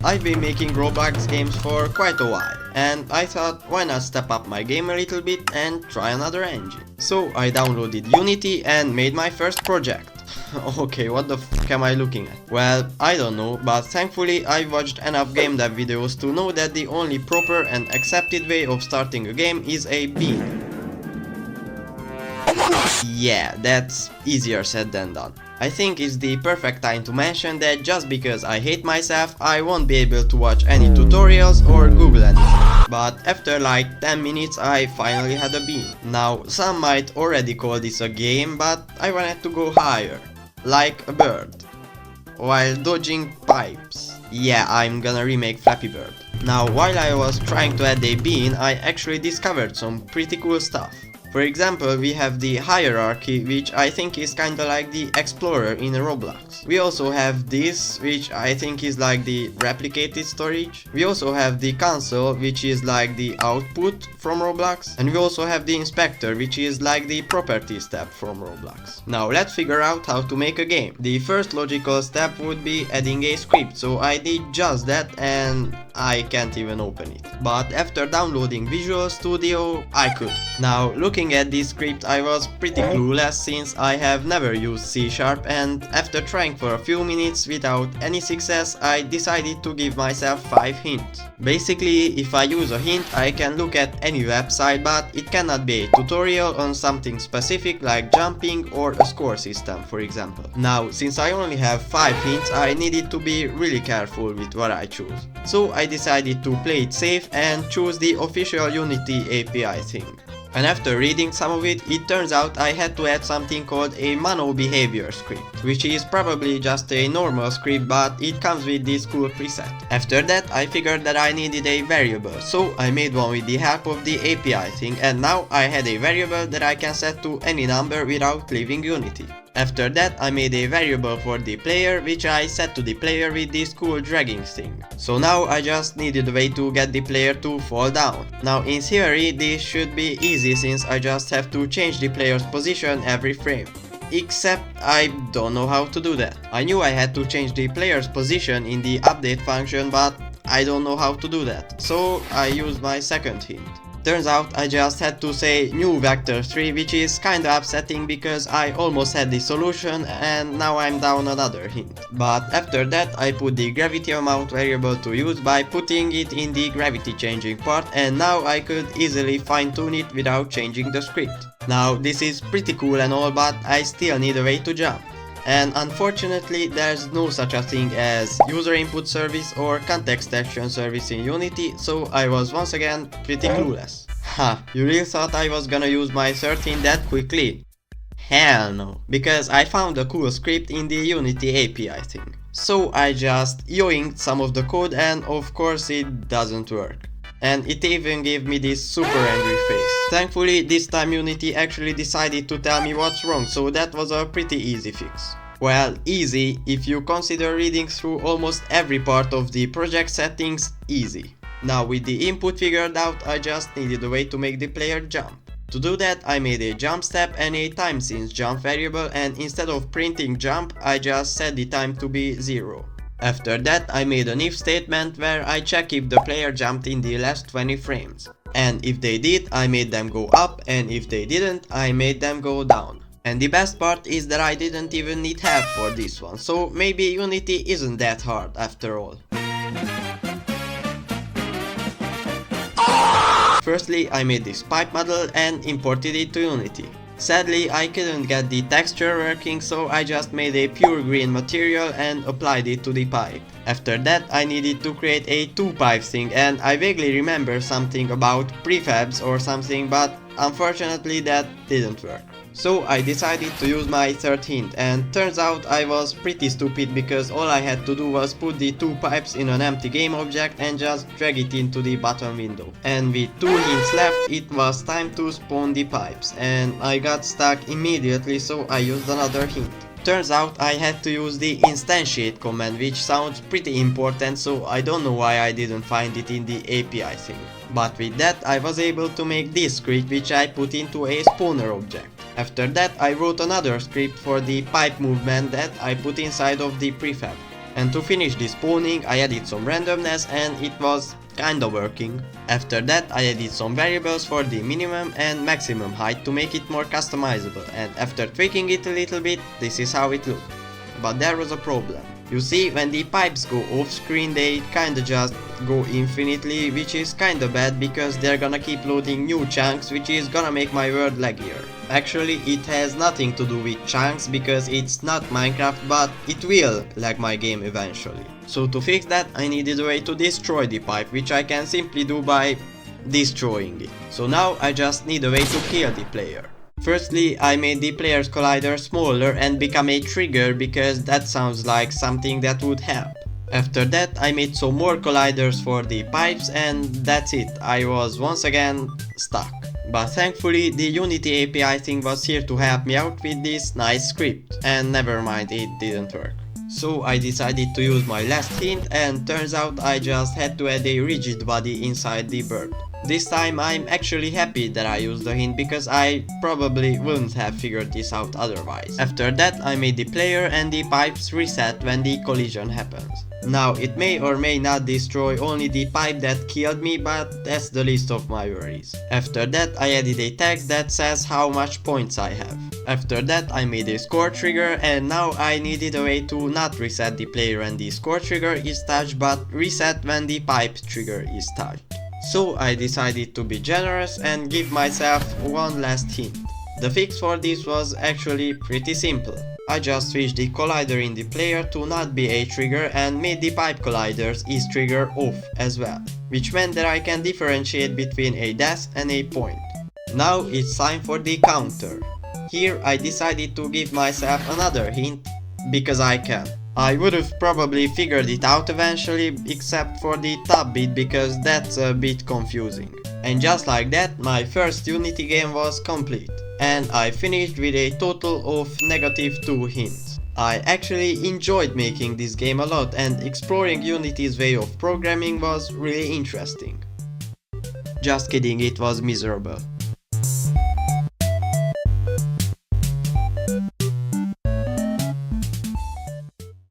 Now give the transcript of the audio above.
I've been making Roblox games for quite a while, and I thought why not step up my game a little bit and try another engine. So I downloaded Unity and made my first project. Okay, what the f am I looking at? Well, I don't know, but thankfully I watched enough game dev videos to know that the only proper and accepted way of starting a game is a bean. Yeah, that's easier said than done. I think it's the perfect time to mention that just because I hate myself, I won't be able to watch any tutorials or Google anything. But after like 10 minutes I finally had a bean. Now some might already call this a game, but I wanted to go higher. Like a bird. While dodging pipes. Yeah, I'm gonna remake Flappy Bird. Now while I was trying to add a bean, I actually discovered some pretty cool stuff. For example, we have the hierarchy, which I think is kinda like the explorer in Roblox. We also have this, which I think is like the replicated storage. We also have the console, which is like the output from Roblox. And we also have the inspector, which is like the properties tab from Roblox. Now let's figure out how to make a game. The first logical step would be adding a script, so I did just that and I can't even open it. But after downloading Visual Studio, I could. Now looking at this script, I was pretty clueless since I have never used C# and after trying for a few minutes without any success, I decided to give myself 5 hints. Basically, if I use a hint, I can look at any website, but it cannot be a tutorial on something specific like jumping or a score system, for example. Now, since I only have 5 hints, I needed to be really careful with what I choose. So I decided to play it safe and choose the official Unity API thing. And after reading some of it, it turns out I had to add something called a mono behavior script, which is probably just a normal script, but it comes with this cool preset. After that, I figured that I needed a variable, so I made one with the help of the API thing, and now I had a variable that I can set to any number without leaving Unity. After that, I made a variable for the player, which I set to the player with this cool dragging thing. So now I just needed a way to get the player to fall down. Now in theory, this should be easy since I just have to change the player's position every frame. Except I don't know how to do that. I knew I had to change the player's position in the update function, but I don't know how to do that. So I used my second hint. Turns out I just had to say new vector 3, which is kinda upsetting because I almost had the solution and now I'm down another hint. But after that I put the gravity amount variable to use by putting it in the gravity changing part, and now I could easily fine tune it without changing the script. Now this is pretty cool and all, but I still need a way to jump. And unfortunately there's no such a thing as user input service or context action service in Unity, so I was once again pretty clueless. Ha, you really thought I was gonna use my 13 that quickly? Hell no, because I found a cool script in the Unity API thing. So I just yoinked some of the code and of course it doesn't work. And it even gave me this super angry face. Thankfully, this time Unity actually decided to tell me what's wrong, so that was a pretty easy fix. Well, easy, if you consider reading through almost every part of the project settings, easy. Now with the input figured out, I just needed a way to make the player jump. To do that, I made a jump step and a time since jump variable, and instead of printing jump, I just set the time to be 0. After that, I made an if statement where I check if the player jumped in the last 20 frames. And if they did, I made them go up, and if they didn't, I made them go down. And the best part is that I didn't even need help for this one, so maybe Unity isn't that hard after all. Firstly, I made this pipe model and imported it to Unity. Sadly, I couldn't get the texture working, so I just made a pure green material and applied it to the pipe. After that, I needed to create a 2-pipe thing, and I vaguely remember something about prefabs or something, but unfortunately that didn't work. So I decided to use my third hint, and turns out I was pretty stupid because all I had to do was put the 2 pipes in an empty game object and just drag it into the bottom window. And with 2 hints left, it was time to spawn the pipes, and I got stuck immediately, so I used another hint. Turns out I had to use the instantiate command, which sounds pretty important, so I don't know why I didn't find it in the API thing. But with that I was able to make this script, which I put into a spawner object. After that I wrote another script for the pipe movement that I put inside of the prefab. And to finish this spawning, I added some randomness and it was kinda working. After that I added some variables for the minimum and maximum height to make it more customizable, and after tweaking it a little bit, this is how it looked. But there was a problem. You see, when the pipes go off screen they kinda just go infinitely, which is kinda bad because they're gonna keep loading new chunks, which is gonna make my world laggier. Actually, it has nothing to do with chunks because it's not Minecraft, but it will lag my game eventually. So to fix that I needed a way to destroy the pipe, which I can simply do by destroying it. So now I just need a way to kill the player. Firstly, I made the player's collider smaller and become a trigger because that sounds like something that would help. After that I made some more colliders for the pipes and that's it, I was once again stuck. But thankfully the Unity API thing was here to help me out with this nice script, and never mind, it didn't work. So I decided to use my last hint, and turns out I just had to add a rigid body inside the bird. This time I'm actually happy that I used the hint because I probably wouldn't have figured this out otherwise. After that I made the player and the pipes reset when the collision happens. Now it may or may not destroy only the pipe that killed me, but that's the least of my worries. After that I added a text that says how much points I have. After that I made a score trigger, and now I needed a way to not reset the player when the score trigger is touched, but reset when the pipe trigger is touched. So I decided to be generous and give myself one last hint. The fix for this was actually pretty simple. I just switched the collider in the player to not be a trigger and made the pipe collider's is trigger off as well, which meant that I can differentiate between a dash and a point. Now it's time for the counter. Here I decided to give myself another hint because I can. I would have probably figured it out eventually, except for the top bit because that's a bit confusing. And just like that, my first Unity game was complete. And I finished with a total of -2 hints. I actually enjoyed making this game a lot, and exploring Unity's way of programming was really interesting. Just kidding, it was miserable.